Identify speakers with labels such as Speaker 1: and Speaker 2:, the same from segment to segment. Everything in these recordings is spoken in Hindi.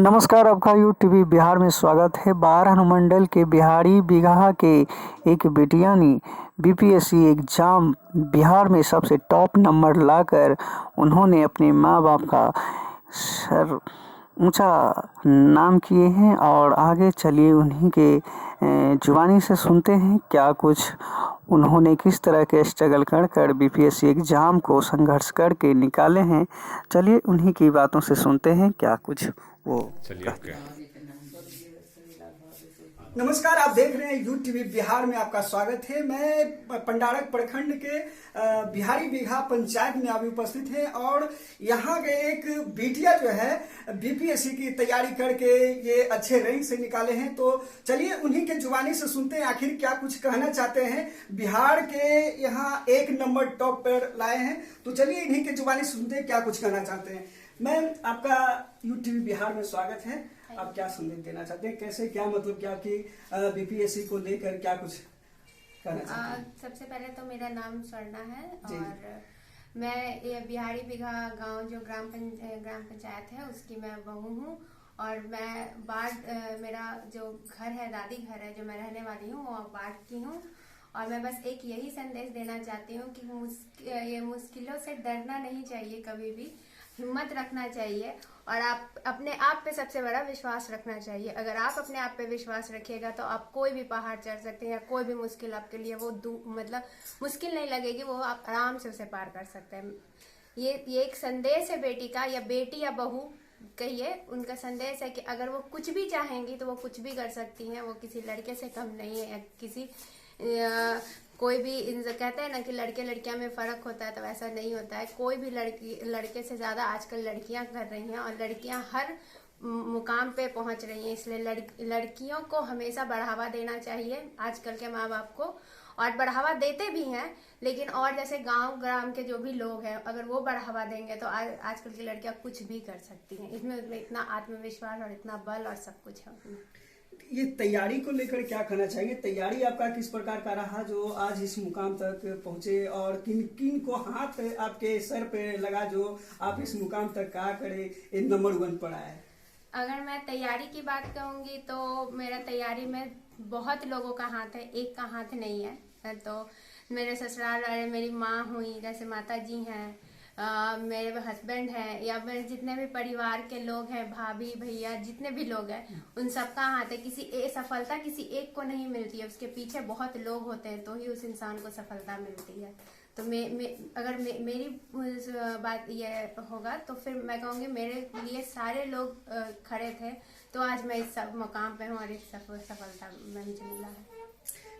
Speaker 1: नमस्कार, आपका यू टीवी बिहार में स्वागत है। बार अनुमंडल के बिहारी बिगहा के एक बेटिया ने बीपीएससी एग्जाम बिहार में सबसे टॉप नंबर लाकर उन्होंने अपने माँ बाप का सर ऊंचा नाम किए हैं। और आगे चलिए उन्हीं के जुबानी से सुनते हैं क्या कुछ उन्होंने किस तरह के स्ट्रगल कर बीपीएससी एग्जाम को संघर्ष करके निकाले हैं। चलिए उन्हीं की बातों से सुनते हैं क्या कुछ वो।
Speaker 2: चलिए ओके।
Speaker 3: नमस्कार, आप देख रहे हैं यू टीवी बिहार में आपका स्वागत है। मैं पंडारक प्रखंड के बिहारी बिघा पंचायत में अभी उपस्थित है और यहाँ के एक बिटिया जो है बीपीएससी की तैयारी करके ये अच्छे रैंक से निकाले हैं। तो चलिए उन्हीं के जुबानी से सुनते हैं आखिर क्या कुछ कहना चाहते हैं। बिहार के यहाँ 1 नंबर टॉप पर लाए हैं, तो चलिए इन्हीं के जुबानी से सुनते हैं क्या कुछ कहना चाहते हैं। मैम, आपका यू टीवी बिहार में स्वागत है। आप क्या संदेश देना चाहते हैं, कैसे क्या मतलब क्या आपकी बीपीएससी को लेकर क्या कुछ कहना चाहते हैं?
Speaker 4: सबसे पहले तो मेरा नाम स्वर्णा है और मैं ये बिहारी बिघा गांव जो ग्राम पंचायत है उसकी मैं बहू हूँ। और मैं मेरा जो घर है, दादी घर है जो मैं रहने वाली हूँ, वो बाढ़ की हूँ। और मैं बस एक यही संदेश देना चाहती हूँ कि ये मुश्किलों से डरना नहीं चाहिए, कभी भी हिम्मत रखना चाहिए और आप अपने आप पे सबसे बड़ा विश्वास रखना चाहिए। अगर आप अपने आप पे विश्वास रखिएगा तो आप कोई भी पहाड़ चढ़ सकते हैं या कोई भी मुश्किल आपके लिए वो मतलब मुश्किल नहीं लगेगी, वो आप आराम से उसे पार कर सकते हैं। ये एक संदेश है बेटी का, या बेटी या बहू कहिए, उनका संदेश है कि अगर वो कुछ भी चाहेंगी तो वो कुछ भी कर सकती हैं। वो किसी लड़के से कम नहीं है या किसी कोई भी कहते हैं ना कि लड़के लड़कियां में फर्क होता है, तो ऐसा नहीं होता है। कोई भी लड़के से ज्यादा आजकल लड़कियां कर रही हैं और लड़कियां हर मुकाम पे पहुंच रही हैं। इसलिए लड़कियों को हमेशा बढ़ावा देना चाहिए आजकल के माँ बाप को, और बढ़ावा देते भी हैं। लेकिन और जैसे गांव ग्राम के जो भी लोग हैं, अगर वो बढ़ावा देंगे तो आजकल की लड़कियां कुछ भी कर सकती हैं। इसमें इतना आत्मविश्वास और इतना बल और सब कुछ है उसमें।
Speaker 3: ये तैयारी को लेकर क्या कहना चाहेंगे? तैयारी आपका किस प्रकार का रहा जो आज इस मुकाम तक पहुंचे, और किन किन को हाथ आपके सर पे लगा जो आप इस मुकाम तक क्या करे नंबर 1 पर आए?
Speaker 4: अगर मैं तैयारी की बात कहूंगी तो मेरा तैयारी में बहुत लोगों का हाथ है, एक का हाथ नहीं है। तो मेरे ससुराल वाले, मेरी माँ हुई, जैसे माता जी हैं, मेरे हस्बैंड हैं, या मेरे जितने भी परिवार के लोग हैं, भाभी भैया जितने भी लोग हैं, उन सबका हाथ है। सफलता किसी एक को नहीं मिलती है, उसके पीछे बहुत लोग होते हैं तो ही उस इंसान को सफलता मिलती है। तो अगर मेरी बात ये होगा तो फिर मैं कहूँगी मेरे लिए सारे लोग खड़े थे, तो आज मैं इस मुकाम पे हूँ और इस सफलता में मुझे मिला है।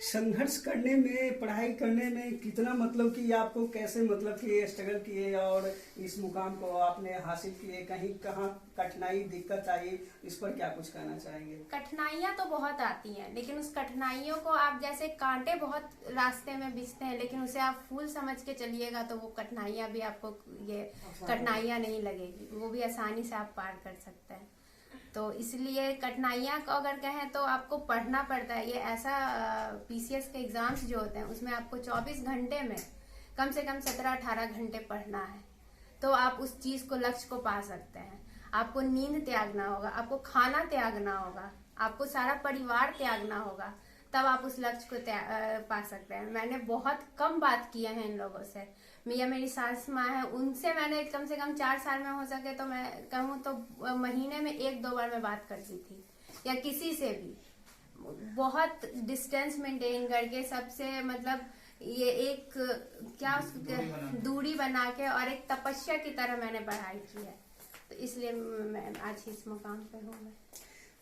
Speaker 3: संघर्ष करने में, पढ़ाई करने में कितना मतलब कि आपको कैसे मतलब कि स्ट्रगल किए और इस मुकाम को आपने हासिल किए, कहीं कहाँ कठिनाई दिक्कत आई, इस पर क्या कुछ कहना चाहेंगे?
Speaker 4: कठिनाइयाँ तो बहुत आती हैं, लेकिन उस कठिनाइयों को आप, जैसे कांटे बहुत रास्ते में बिछते हैं, लेकिन उसे आप फूल समझ के चलिएगा तो वो कठिनाइयाँ भी आपको ये कठिनाइयाँ नहीं लगेगी, वो भी आसानी से आप पार कर सकते हैं। तो इसलिए कठिनाइयाँ को अगर कहें तो आपको पढ़ना पड़ता है। ये ऐसा पीसीएस के एग्जाम्स जो होते हैं उसमें आपको 24 घंटे में कम से कम 17-18 घंटे पढ़ना है, तो आप उस चीज़ को, लक्ष्य को पा सकते हैं। आपको नींद त्यागना होगा, आपको खाना त्यागना होगा, आपको सारा परिवार त्यागना होगा, तब आप उस लक्ष्य को पा सकते हैं। मैंने बहुत कम बात किए हैं इन लोगों से, मेरी सास माँ है, उनसे मैंने कम से कम 4 साल में हो सके तो मैं कहूँ तो महीने में 1-2 बार मैं बात करती थी, या किसी से भी बहुत डिस्टेंस मेंटेन करके, सबसे मतलब ये एक क्या दूरी बना के और एक तपस्या की तरह मैंने पढ़ाई की है। तो इसलिए मैं आज इस मुकाम पे हूँ। मैं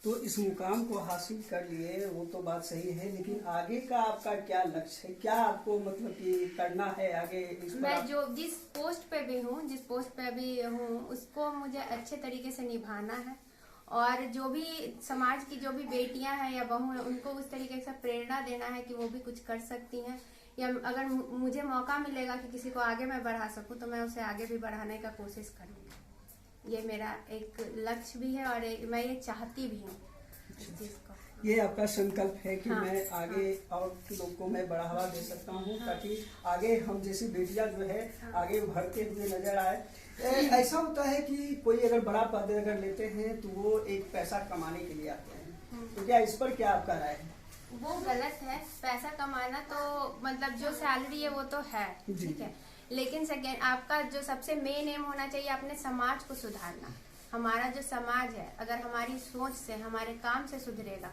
Speaker 3: तो इस मुकाम को हासिल कर लिए, वो तो बात सही है, लेकिन आगे का आपका क्या लक्ष्य है? क्या आपको मतलब कि करना है आगे?
Speaker 4: मैं जिस पोस्ट पे भी हूँ, जिस पोस्ट पे भी हूँ, उसको मुझे अच्छे तरीके से निभाना है। और जो भी समाज की जो भी बेटियां हैं या बहू हैं, उनको उस तरीके से प्रेरणा देना है कि वो भी कुछ कर सकती हैं। या अगर मुझे मौका मिलेगा कि किसी को आगे मैं बढ़ा सकूँ तो मैं उसे आगे भी बढ़ाने का कोशिश करूँगी। ये मेरा एक लक्ष्य भी है और मैं ये चाहती भी हूँ इस चीज़ को।
Speaker 3: ये आपका संकल्प है कि मैं आगे और लोगों को मैं बढ़ावा दे सकता हूँ, ताकि आगे हम जैसी बेटियां जो है आगे उभरते हुए नजर आए। ऐसा होता है कि कोई अगर बड़ा पद अगर लेते हैं तो वो एक पैसा कमाने के लिए आते हैं, तो क्या इस पर क्या आपका राय है?
Speaker 4: वो गलत है। पैसा कमाना तो मतलब जो सैलरी है वो तो है, ठीक है, लेकिन सेकेंड आपका जो सबसे मेन एम होना चाहिए अपने समाज को सुधारना। हमारा जो समाज है अगर हमारी सोच से हमारे काम से सुधरेगा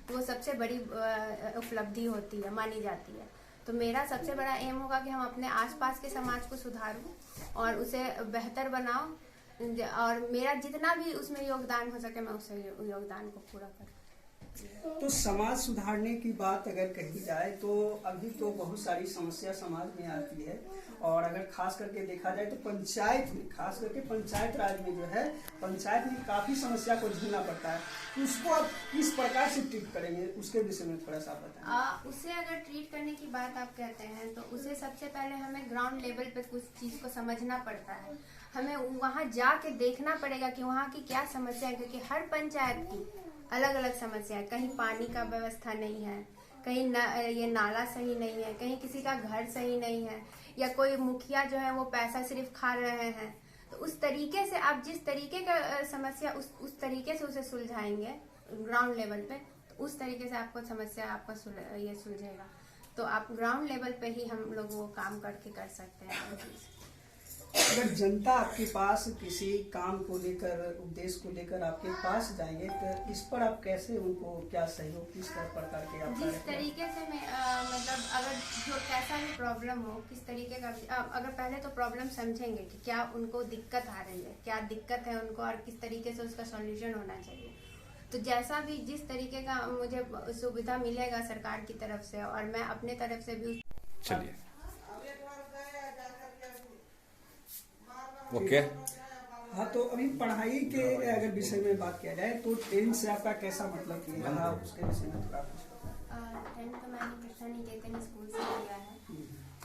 Speaker 4: तो वो सबसे बड़ी उपलब्धि होती है, मानी जाती है। तो मेरा सबसे बड़ा एम होगा कि हम अपने आसपास के समाज को सुधारूं और उसे बेहतर बनाओ, और मेरा जितना भी उसमें योगदान हो सके मैं उस योगदान को पूरा करूं।
Speaker 3: तो समाज सुधारने की बात अगर कही जाए तो अभी तो बहुत सारी समस्या समाज में आती है, और अगर खास करके देखा जाए तो पंचायत में, खास करके पंचायत राज में जो है, पंचायत में काफी समस्या को झेलना पड़ता है। तो उसको आप किस प्रकार से ट्रीट करेंगे, उसके विषय में थोड़ा सा बताएं।
Speaker 4: उसे अगर ट्रीट करने की बात आप कहते हैं तो उसे सबसे पहले हमें ग्राउंड लेवल पे कुछ चीज को समझना पड़ता है। हमें वहाँ जाके देखना पड़ेगा कि वहाँ की क्या समस्या है, क्योंकि हर पंचायत की अलग अलग समस्या है। कहीं पानी का व्यवस्था नहीं है, कहीं ये नाला सही नहीं है, कहीं किसी का घर सही नहीं है, या कोई मुखिया जो है वो पैसा सिर्फ खा रहे हैं। तो उस तरीके से आप जिस तरीके का समस्या उस तरीके से उसे सुलझाएंगे ग्राउंड लेवल पे, तो उस तरीके से आपको समस्या आपका ये सुलझेगा। तो आप ग्राउंड लेवल पे ही हम लोग वो काम करके कर सकते हैं।
Speaker 3: अगर जनता आपके पास किसी काम को लेकर, उद्देश्य को लेकर आपके पास जाएंगे तो इस पर आप कैसे उनको क्या सहयोग, किस प्रकार के आप
Speaker 4: जिस तरीके से मैं मतलब अगर जो कैसा भी प्रॉब्लम हो, किस तरीके का, अगर पहले तो प्रॉब्लम समझेंगे कि क्या उनको दिक्कत आ रही है, क्या दिक्कत है उनको, और किस तरीके से उसका सॉल्यूशन होना चाहिए। तो जैसा भी जिस तरीके का मुझे सुविधा मिलेगा सरकार की तरफ से, और मैं अपने तरफ से भी
Speaker 2: चलिए ओके।
Speaker 3: हाँ, तो अभी पढ़ाई के अगर विषय में बात किया जाए तो 10th से आपका कैसा मतलब कि रहा, उसके विषय में थोड़ा कुछ।
Speaker 4: 10th तो मैंने कृष्णा निकेतन स्कूल से किया है,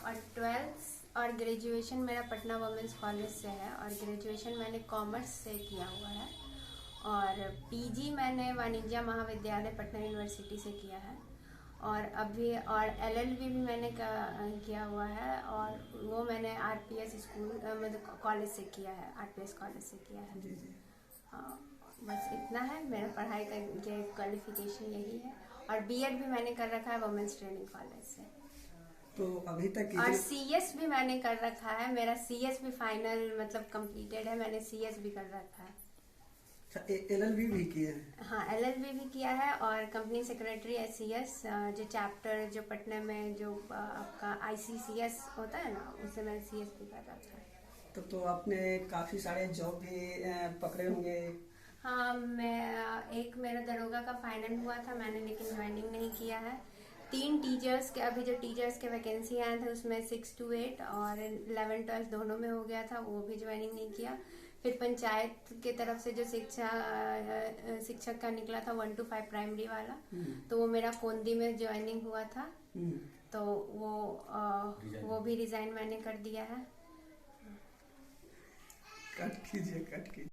Speaker 4: और 12th और ग्रेजुएशन मेरा पटना वुमेन्स कॉलेज से है, और ग्रेजुएशन मैंने कॉमर्स से किया हुआ है, और पीजी मैंने वाणिज्य महाविद्यालय पटना यूनिवर्सिटी से किया है, और अभी और LLB भी मैंने किया हुआ है, और वो मैंने RPS स्कूल मतलब कॉलेज से किया है, RPS कॉलेज से किया है। हाँ, बस इतना है मेरा पढ़ाई का क्वालिफिकेशन यही है, और BEd भी मैंने कर रखा है वुमेन्स ट्रेनिंग कॉलेज से।
Speaker 3: तो अभी तक
Speaker 4: और CS भी मैंने कर रखा है, मेरा CS भी फाइनल मतलब कंप्लीटेड है, मैंने CS भी कर रखा है।
Speaker 3: LLB भी किया है?
Speaker 4: हाँ, LLB भी किया है, और कंपनी सेक्रेटरी SCS जो चैप्टर जो पटना में जो आपका ICCS होता है ना, उससे मैंने CS भी कर रखा है।
Speaker 3: तो आपने काफी सारे जॉब भी पकड़े होंगे।
Speaker 4: हाँ, मैं एक मेरा दरोगा का फाइनल हुआ था मैंने, लेकिन ज्वाइनिंग नहीं किया है। 3 टीचर्स के अभी जो टीचर्स के वैकेंसी आए थे उसमें 6 to 8 और 11 12 दोनों में हो गया था, वो भी ज्वाइनिंग नहीं किया। फिर पंचायत के तरफ से जो शिक्षक का निकला था 1 to 5 प्राइमरी वाला, तो वो मेरा कोंदी में ज्वाइनिंग हुआ था, तो वो भी रिजाइन मैंने कर दिया है।
Speaker 3: कट कीजिए।